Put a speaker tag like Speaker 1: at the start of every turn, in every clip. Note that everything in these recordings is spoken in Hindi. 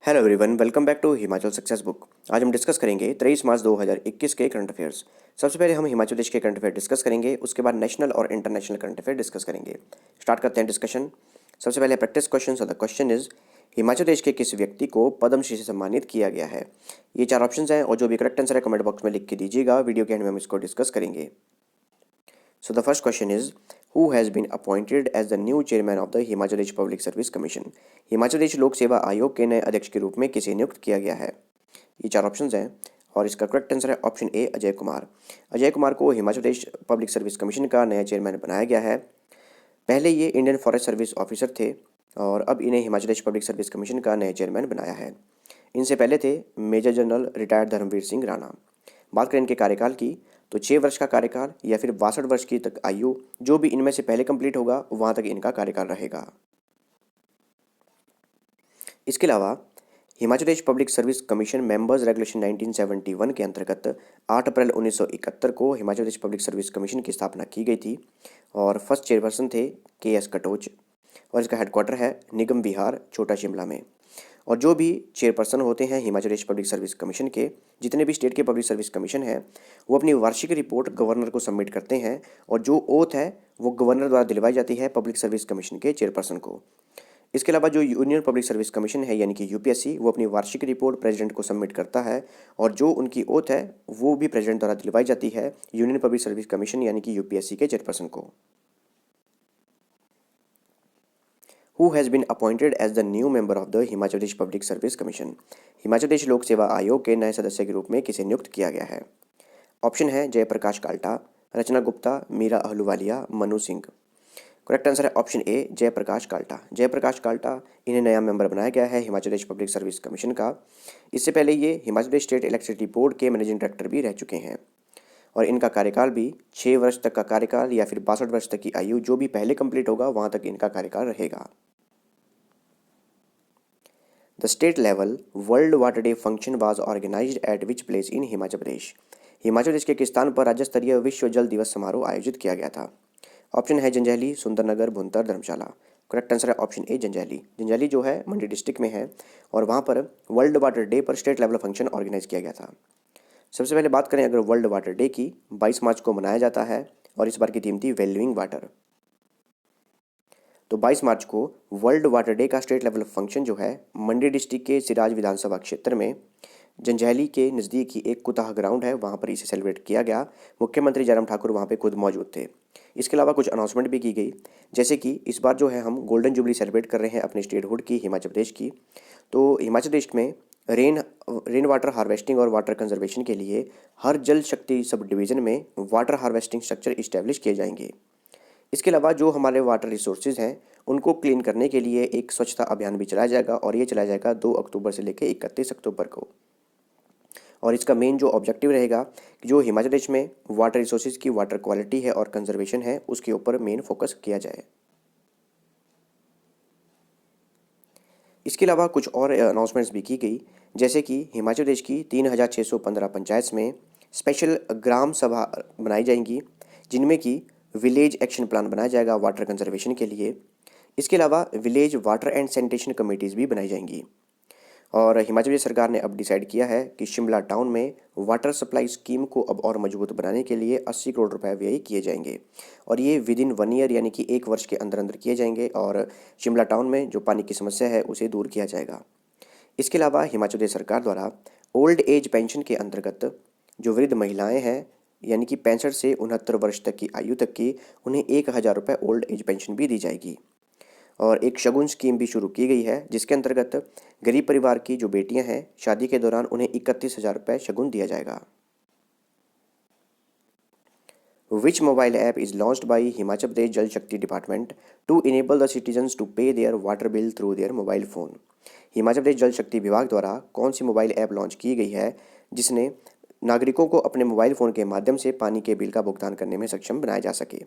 Speaker 1: Hello everyone, welcome back to Himachal success book. आज हम डिस्कस करेंगे 23 मार्च 2021 के करंट अफेयर्स। सबसे पहले हम हिमाचल देश के करंट अफेयर डिस्कस करेंगे, उसके बाद नेशनल और इंटरनेशनल करंट अफेयर डिस्कस करेंगे। स्टार्ट करते हैं डिस्कशन। सबसे पहले practice question. The question is, Himachal देश के किस व्यक्ति को पद्मश्री से सम्मानित किया गया है? ये 4 ऑप्शन हैं और जो भी करेक्ट आंसर है कमेंट बॉक्स में लिख के दीजिएगा। वीडियो के एंड में हम इसको डिस्कस करेंगे। So the first question is, who has been appointed as the new chairman of the Himachal Pradesh public service commission? Himachal Pradesh लोक सेवा आयोग के नए अध्यक्ष के रूप में किसे नियुक्त किया गया है? ये 4 ऑप्शंस हैं और इसका करेक्ट आंसर है ऑप्शन ए, अजय कुमार। अजय कुमार को Himachal Pradesh public service commission का नया चेयरमैन बनाया गया है। पहले ये इंडियन फॉरेस्ट सर्विस ऑफिसर थे और अब इन्हें Himachal Pradesh public service commission का नया चेयरमैन बनाया है। इनसे पहले थे major general retired Dharamvir Singh Rana. बात करें इनके कार्यकाल की तो 6 वर्ष का कार्यकाल या फिर 62 वर्ष की तक आयु, जो भी इनमें से पहले कंप्लीट होगा वहां तक इनका कार्यकाल रहेगा। इसके अलावा Himachal Pradesh public service commission members regulation 1971 के अंतर्गत 8 अप्रैल 1971 को Himachal Pradesh public service commission की स्थापना की गई थी और फर्स्ट चेयरपर्सन थे के.एस. कटोच और इसका हेडक्वार्टर है निगम विहार, छोटा शिमला में। और जो भी चेयरपर्सन होते हैं Himachal Pradesh public service commission के, जितने भी स्टेट के पब्लिक सर्विस कमीशन हैं, वो अपनी वार्षिक रिपोर्ट गवर्नर को सबमिट करते हैं और जो ओथ है वो गवर्नर द्वारा दिलवाई जाती है पब्लिक सर्विस कमीशन के चेयरपर्सन को। इसके अलावा जो यूनियन पब्लिक सर्विस कमीशन है यानी कि यूपीएससी, वो अपनी वार्षिक रिपोर्ट प्रेसिडेंट को सबमिट करता है और जो उनकी ओथ है वो भी प्रेसिडेंट द्वारा दिलवाई जाती है यूनियन पब्लिक सर्विस कमीशन यानी कि यूपीएससी के चेयरपर्सन को। Who has been appointed as the new member of the Himachal Pradesh public service commission? Himachal Pradesh लोक सेवा आयोग के नए सदस्य के रूप में किसे नियुक्त किया गया है? ऑप्शन है जयप्रकाश काल्टा, रचना गुप्ता, मीरा अहलूवालिया, मनु सिंह। करेक्ट आंसर है ऑप्शन ए, जयप्रकाश काल्टा। जयप्रकाश काल्टा, इन्हें नया मेंबर बनाया गया है Himachal Pradesh public service commission का। इससे पहले ये Himachal Pradesh state electricity board के मैनेजिंग डायरेक्टर भी रह चुके हैं और इनका कार्यकाल भी 6 वर्ष तक का कार्यकाल या फिर 62 वर्ष तक की आयु, जो भी पहले कंप्लीट होगा वहां तक इनका कार्यकाल रहेगा। The state level World Water Day function was organized at which place in Himachal Pradesh? Himachal Pradesh के किस स्थान पर राज्य स्तरीय विश्व जल दिवस समारोह आयोजित किया गया था? ऑप्शन है जंजैहली, सुंदरनगर, भुंतर, धर्मशाला। करेक्ट आंसर है ऑप्शन ए, जंजैहली। जंजैहली जो है मंडी डिस्ट्रिक्ट में है और वहाँ पर वर्ल्ड वाटर डे पर स्टेट लेवल फंक्शन ऑर्गेनाइज किया गया था। सबसे पहले बात करें अगर वर्ल्ड वाटर डे की, 22 मार्च को मनाया जाता है और इस बार की थीम थी वैल्यूइंग वाटर। तो 22 मार्च को वर्ल्ड वाटर डे का स्टेट लेवल फंक्शन जो है मंडी डिस्ट्रिक्ट के सिराज विधानसभा क्षेत्र में जंजैहली के नज़दीक ही एक कुताह ग्राउंड है, वहाँ पर इसे सेलिब्रेट किया गया। मुख्यमंत्री जयराम ठाकुर वहाँ पे खुद मौजूद थे। इसके अलावा कुछ अनाउंसमेंट भी की गई, जैसे कि इस बार जो है हम गोल्डन जुबली सेलिब्रेट कर रहे हैं अपने स्टेटहुड की, हिमाचल प्रदेश की। तो हिमाचल प्रदेश में रेन वाटर हार्वेस्टिंग और वाटर कंजर्वेशन के लिए हर जल शक्ति सब डिवीज़न में वाटर हार्वेस्टिंग स्ट्रक्चर इस्टेब्लिश किए जाएंगे। इसके अलावा जो हमारे वाटर रिसोर्सेज हैं उनको क्लीन करने के लिए एक स्वच्छता अभियान भी चलाया जाएगा और ये चलाया जाएगा 2 अक्टूबर से लेकर 31 अक्टूबर को। और इसका मेन जो ऑब्जेक्टिव रहेगा कि जो हिमाचल प्रदेश में वाटर रिसोर्सेज की वाटर क्वालिटी है और कंजर्वेशन है उसके ऊपर मेन फोकस किया जाए। इसके अलावा कुछ और अनाउंसमेंट्स भी की गई, जैसे कि हिमाचल प्रदेश की 3615 पंचायत में स्पेशल ग्राम सभा बनाई जाएंगी, जिनमें कि विलेज एक्शन प्लान बनाया जाएगा वाटर कंजर्वेशन के लिए। इसके अलावा village water and sanitation committees भी बनाई जाएंगी। और हिमाचल प्रदेश सरकार ने अब डिसाइड किया है कि शिमला टाउन में वाटर सप्लाई स्कीम को अब और मजबूत बनाने के लिए 80 करोड़ रुपए व्यय किए जाएंगे और ये विद इन 1 ईयर यानी कि 1 वर्ष के अंदर अंदर किए जाएंगे और शिमला टाउन में जो पानी की समस्या है उसे दूर किया जाएगा। इसके अलावा हिमाचल प्रदेश सरकार द्वारा ओल्ड एज पेंशन के अंतर्गत जो वृद्ध महिलाएं हैं यानी कि 65 से 69 वर्ष तक की आयु तक की, उन्हें 1000 रुपये ओल्ड एज पेंशन भी दी जाएगी। और एक शगुन स्कीम भी शुरू की गई है, जिसके अंतर्गत गरीब परिवार की जो बेटियां हैं शादी के दौरान उन्हें 31,000 रुपये शगुन दिया जाएगा। Which mobile app is launched by Himachal Pradesh Jal Shakti department to enable the citizens to pay their water bill through their mobile phone? Himachal Pradesh Jal Shakti विभाग द्वारा कौन सी मोबाइल ऐप लॉन्च की गई है जिसने नागरिकों को अपने मोबाइल फ़ोन के माध्यम से पानी के बिल का भुगतान करने में सक्षम बनाया जा सके?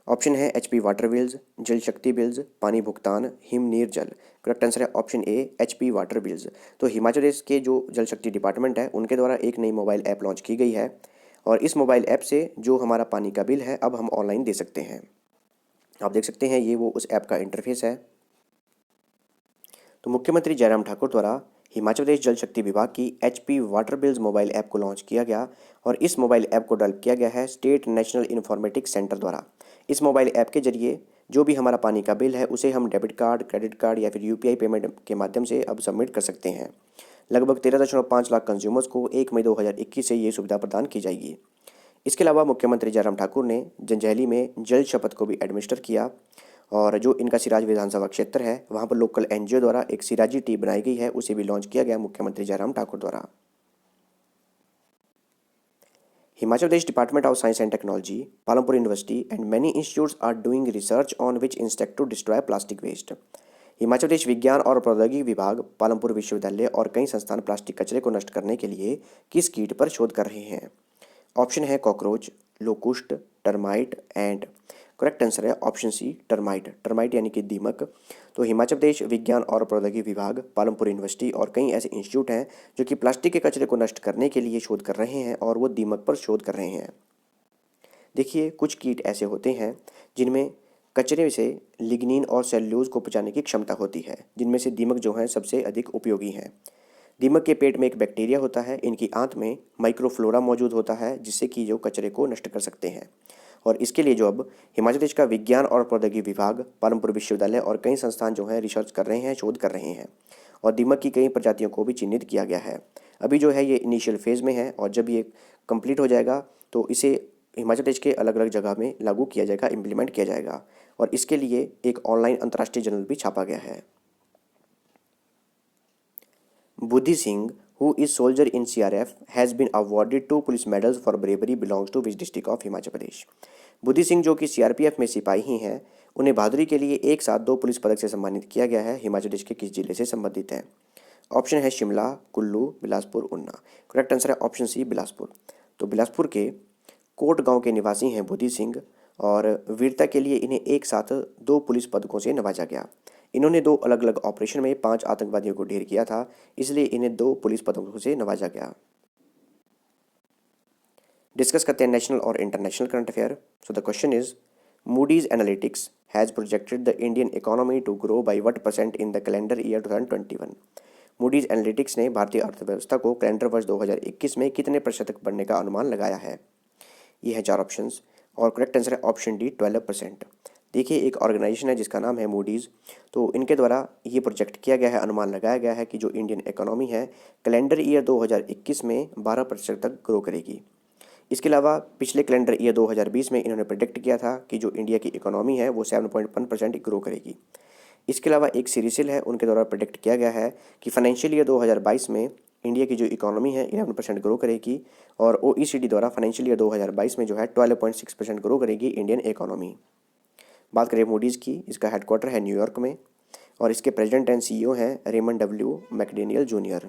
Speaker 1: ऑप्शन है HP वाटर बिल्स, जल शक्ति बिल्स, पानी भुगतान, हिम नीर जल। करेक्ट आंसर है option A, HP water bills. तो हिमाचल प्रदेश के जो जल शक्ति डिपार्टमेंट है उनके द्वारा एक नई मोबाइल ऐप लॉन्च की गई है और इस मोबाइल ऐप से जो हमारा पानी का बिल है अब हम ऑनलाइन दे सकते हैं। आप देख सकते हैं ये वो उस ऐप का इंटरफेस है। तो मुख्यमंत्री जयराम ठाकुर द्वारा हिमाचल प्रदेश जल शक्ति विभाग की HP water bills mobile app को लॉन्च किया गया और इस मोबाइल ऐप को डेवलप किया गया है स्टेट नेशनल इन्फॉर्मेटिक्स सेंटर द्वारा। इस मोबाइल ऐप के जरिए जो भी हमारा पानी का बिल है उसे हम डेबिट कार्ड, क्रेडिट कार्ड या फिर UPI पेमेंट के माध्यम से अब सबमिट कर सकते हैं। लगभग 13.5 लाख कंज्यूमर्स को 1 मई 2021 से ये सुविधा प्रदान की जाएगी। इसके अलावा मुख्यमंत्री जयराम ठाकुर ने जंजैहली में जल शपथ को भी एडमिनिस्टर किया और जो इनका सिराज विधानसभा क्षेत्र है वहाँ पर लोकल NGO द्वारा एक सिराजी टी बनाई गई है, उसे भी लॉन्च किया गया मुख्यमंत्री जयराम ठाकुर द्वारा। Himachal Pradesh department of science and technology, Palampur university and many institutes are doing research on which insect to destroy plastic waste. Himachal Pradesh विज्ञान और प्रौद्योगिकी विभाग, पालमपुर विश्वविद्यालय और कई संस्थान प्लास्टिक कचरे को नष्ट करने के लिए किस कीट पर शोध कर रहे हैं? ऑप्शन है cockroach, locust, termite and correct answer है ऑप्शन सी टर्माइट। टर्माइट यानी कि दीमक। तो हिमाचल प्रदेश विज्ञान और प्रौद्योगिकी विभाग, पालमपुर यूनिवर्सिटी और कई ऐसे इंस्टीट्यूट हैं जो कि प्लास्टिक के कचरे को नष्ट करने के लिए शोध कर रहे हैं और वो दीमक पर शोध कर रहे हैं। देखिए, कुछ कीट ऐसे होते हैं जिनमें कचरे से लिग्निन और सेल्यूलोज को पचाने की क्षमता होती है, जिनमें से दीमक जो है सबसे अधिक उपयोगी हैं। दीमक के पेट में एक बैक्टीरिया होता है, इनकी आंत में माइक्रोफ्लोरा मौजूद होता है जिससे कि जो कचरे को नष्ट कर सकते हैं। और इसके लिए जो अब हिमाचल प्रदेश का विज्ञान और प्रौद्योगिकी विभाग, पालमपुर विश्वविद्यालय और कई संस्थान जो हैं रिसर्च कर रहे हैं, शोध कर रहे हैं और दीमक की कई प्रजातियों को भी चिन्हित किया गया है। अभी जो है ये इनिशियल फेज़ में है और जब ये कंप्लीट हो जाएगा तो इसे हिमाचल प्रदेश के अलग अलग जगह में लागू किया जाएगा, इम्प्लीमेंट किया जाएगा और इसके लिए एक ऑनलाइन अंतर्राष्ट्रीय जर्नल भी छापा गया है। Budhi Singh, who is soldier in CRF, has been awarded 2 police medals for bravery belongs to which district of Himachal Pradesh? Buddhi Singh जो कि CRPF में सिपाही ही हैं, उन्हें बहादुरी के लिए एक साथ 2 पुलिस पदक से सम्मानित किया गया है। हिमाचल प्रदेश के किस जिले से संबंधित है? ऑप्शन है शिमला, कुल्लू, बिलासपुर, ऊना। करेक्ट आंसर है ऑप्शन सी बिलासपुर। तो बिलासपुर के कोट गांव के निवासी हैं बुद्धि सिंह और वीरता के लिए इन्हें एक साथ 2 पुलिस पदकों से नवाजा गया। इन्होंने 2 अलग अलग ऑपरेशन में 5 आतंकवादियों को ढेर किया था, इसलिए इन्हें 2 पुलिस पदकों से नवाजा गया। डिस्कस करते हैं नेशनल और international current affair. So the question is, Moody's analytics has projected the Indian economy to grow by what % in the calendar year 2021? Moody's analytics ने भारतीय अर्थव्यवस्था को कैलेंडर वर्ष 2021 में कितने % तक बढ़ने का अनुमान लगाया है? ये है 4 ऑप्शंस और करेक्ट आंसर है ऑप्शन डी 12%। देखिए, एक ऑर्गेनाइजेशन है जिसका नाम है मूडीज़, तो इनके द्वारा ये प्रोजेक्ट किया गया है, अनुमान लगाया गया है कि जो इंडियन इकोनॉमी है कैलेंडर ईयर 2021 में 12% तक ग्रो करेगी। इसके अलावा पिछले कैलेंडर ईयर 2020 में इन्होंने प्रेडिक्ट किया था कि जो इंडिया की इकोनॉमी है वो 7.1% ग्रो करेगी। इसके अलावा एक सीरीसिल है, उनके द्वारा प्रेडिक्ट किया गया है कि फाइनेंशियल ईयर 2022 में इंडिया की जो इकोनॉमी है 11% ग्रो करेगी और OECD द्वारा फाइनेंशियल ईयर 2022 में जो है 12.6% ग्रो करेगी इंडियन इकोनॉमी। बात करें मूडीज़ की, इसका हेडक्वार्टर है न्यूयॉर्क में और इसके प्रेसिडेंट एंड CEO हैं Raymond W. McDaniel junior.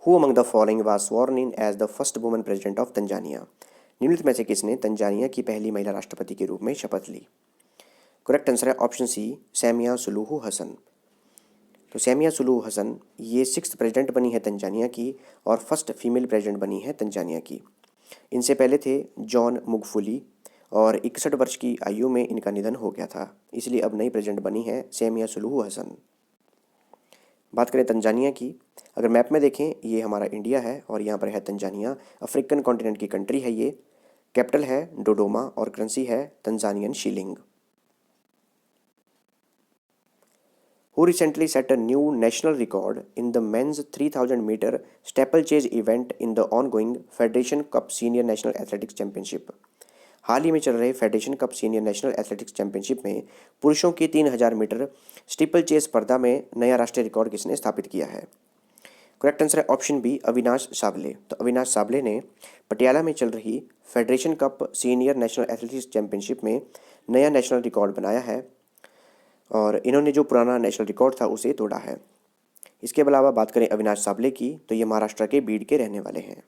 Speaker 1: Who among the following was sworn in as the first woman president of Tanzania? निम्नलिखित में से किसने तंजानिया की पहली महिला राष्ट्रपति के रूप में शपथ ली? करेक्ट आंसर है ऑप्शन सी सैमिया सुलूहू हसन। तो सैमिया सुलूहू हसन ये 6th प्रेसिडेंट बनी है तंजानिया की और फर्स्ट फीमेल प्रेसिडेंट बनी है तंजानिया की। इनसे पहले थे जॉन मुगफुली और 61 वर्ष की आयु में इनका निधन हो गया था, इसलिए अब नई प्रेसिडेंट बनी है सैमिया सुलूहू हसन। बात करें तंजानिया की, अगर मैप में देखें ये हमारा इंडिया है और यहाँ पर है तंजानिया, अफ्रीकन कॉन्टिनेंट की कंट्री है ये। कैपिटल है डोडोमा और करेंसी है Tanzanian shilling. Who recently set a new national record in the men's 3000 meter steeplechase event in the ongoing Federation Cup Senior National Athletics Championship? हाल ही में चल रहे federation cup senior national athletics championship में पुरुषों की 3000 मीटर स्टीपल चेस स्पर्धा में नया राष्ट्रीय रिकॉर्ड किसने स्थापित किया है? करेक्ट आंसर है ऑप्शन बी अविनाश साबले। तो अविनाश साबले ने पटियाला में चल रही federation cup senior national athletics championship में नया नेशनल रिकॉर्ड बनाया है और इन्होंने जो पुराना नेशनल रिकॉर्ड था उसे तोड़ा है। इसके अलावा बात करें अविनाश साबले की, तो ये महाराष्ट्र के बीड के रहने वाले हैं।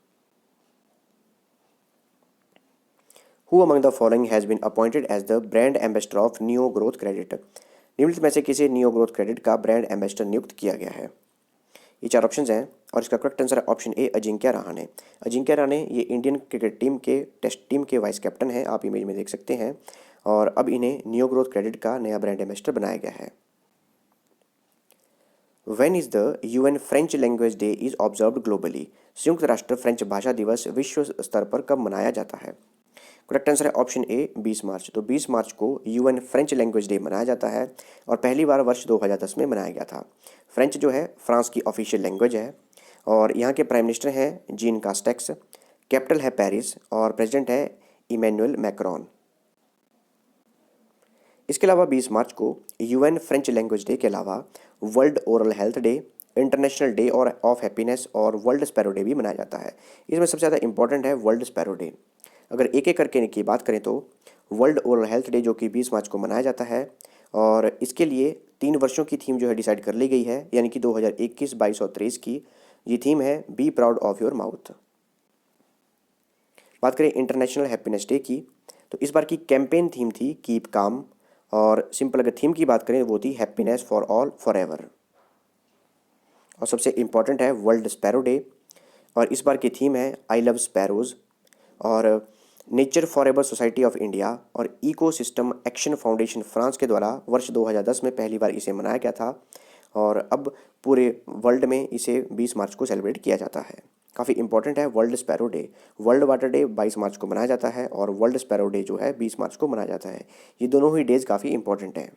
Speaker 1: Who among the following has been appointed as the brand ambassador of Neo Growth Credit? निम्नलिखित में से किसे नियो ग्रोथ क्रेडिट का ब्रांड एम्बेसडर नियुक्त किया गया है? ये 4 ऑप्शंस हैं और इसका करेक्ट आंसर है ऑप्शन ए अजिंक्य रहाणे। अजिंक्य रहाणे ये इंडियन क्रिकेट टीम के टेस्ट टीम के वाइस कैप्टन हैं, आप इमेज में देख सकते हैं और अब इन्हें नियो ग्रोथ क्रेडिट का नया ब्रांड एम्बेसडर बनाया गया है। When is the UN French language day is observed globally? संयुक्त राष्ट्र फ्रेंच भाषा दिवस विश्व स्तर पर कब मनाया जाता है? करेक्ट आंसर है ऑप्शन ए 20 मार्च। तो 20 मार्च को यूएन फ्रेंच लैंग्वेज डे मनाया जाता है और पहली बार वर्ष 2010 में मनाया गया था। फ्रेंच जो है फ्रांस की ऑफिशियल लैंग्वेज है और यहाँ के प्राइम मिनिस्टर हैं जीन कास्टेक्स, कैपिटल है पेरिस और प्रेसिडेंट है इमैनुअल मैक्रोन। इसके अलावा 20 मार्च को यूएन फ्रेंच लैंग्वेज डे के अलावा world oral health day, international day और ऑफ हैप्पीनेस और वर्ल्ड स्पैरो डे भी मनाया जाता है। इसमें सबसे ज़्यादा इंपॉर्टेंट है वर्ल्ड स्पैरो डे। अगर एक एक करके की बात करें तो वर्ल्ड ओरल हेल्थ डे जो कि 20 मार्च को मनाया जाता है और इसके लिए 3 वर्षों की थीम जो है डिसाइड कर ली गई है, यानी कि 2021, 22 और 23 की। ये थीम है be proud of your mouth. बात करें इंटरनेशनल हैप्पीनेस डे की, तो इस बार की कैंपेन थीम थी कीप काम और सिंपल अगर थीम की बात करें वो थी happiness for all for ever. और सबसे इम्पॉर्टेंट है वर्ल्ड स्पैरो डे और इस बार की थीम है आई लव स्पैरोज़। और nature forever society of India और इकोसिस्टम एक्शन फाउंडेशन फ्रांस के द्वारा वर्ष 2010 में पहली बार इसे मनाया गया था और अब पूरे वर्ल्ड में इसे 20 मार्च को सेलिब्रेट किया जाता है। काफ़ी इंपॉर्टेंट है world sparrow day. World water day 22 मार्च को मनाया जाता है और वर्ल्ड स्पैरो डे जो है 20 मार्च को मनाया जाता है। ये दोनों ही डेज काफ़ी इंपॉर्टेंट हैं।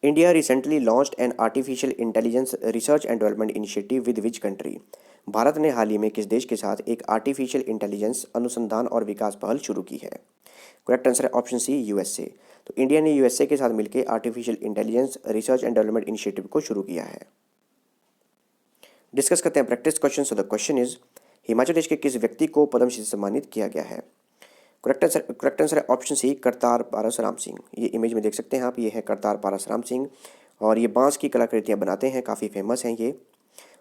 Speaker 1: India recently launched an artificial intelligence research and development initiative with which country? Bharat ने हाल ही में किस देश के साथ एक आर्टिफिशियल इंटेलिजेंस अनुसंधान और विकास पहल शुरू की है? करेक्ट आंसर है ऑप्शन सी यूएसए। तो इंडिया ने यूएसए के साथ मिलकर artificial intelligence research and development initiative को शुरू किया है। डिस्कस करते हैं practice question. So the question is Himachal Pradesh के किस व्यक्ति को पद्मश्री से सम्मानित किया गया है? करेक्ट आंसर है ऑप्शन सी करतार पारस राम सिंह। ये इमेज में देख सकते हैं आप, ये है करतार पारस राम सिंह और ये बांस की कलाकृतियाँ बनाते हैं, काफ़ी फेमस हैं ये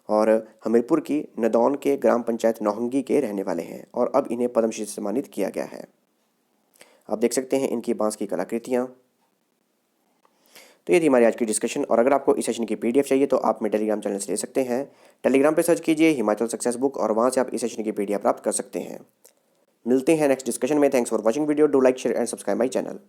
Speaker 1: और हमीरपुर की नदौन के ग्राम पंचायत नौहंगी के रहने वाले हैं और अब इन्हें पद्मश्री से सम्मानित किया गया है। आप देख सकते हैं इनकी बांस की कलाकृतियाँ। तो ये थी हमारी आज की डिस्कशन और अगर आपको इस सेशन की पीडीएफ चाहिए तो आप मेरे टेलीग्राम चैनल से ले सकते हैं। टेलीग्राम पे सर्च कीजिए हिमाचल सक्सेस बुक और वहाँ से आप इस सेशन की पीडीएफ प्राप्त कर सकते हैं। मिलते हैं नेक्स्ट डिस्कशन में। Thanks for watching video. Do like share and subscribe my channel.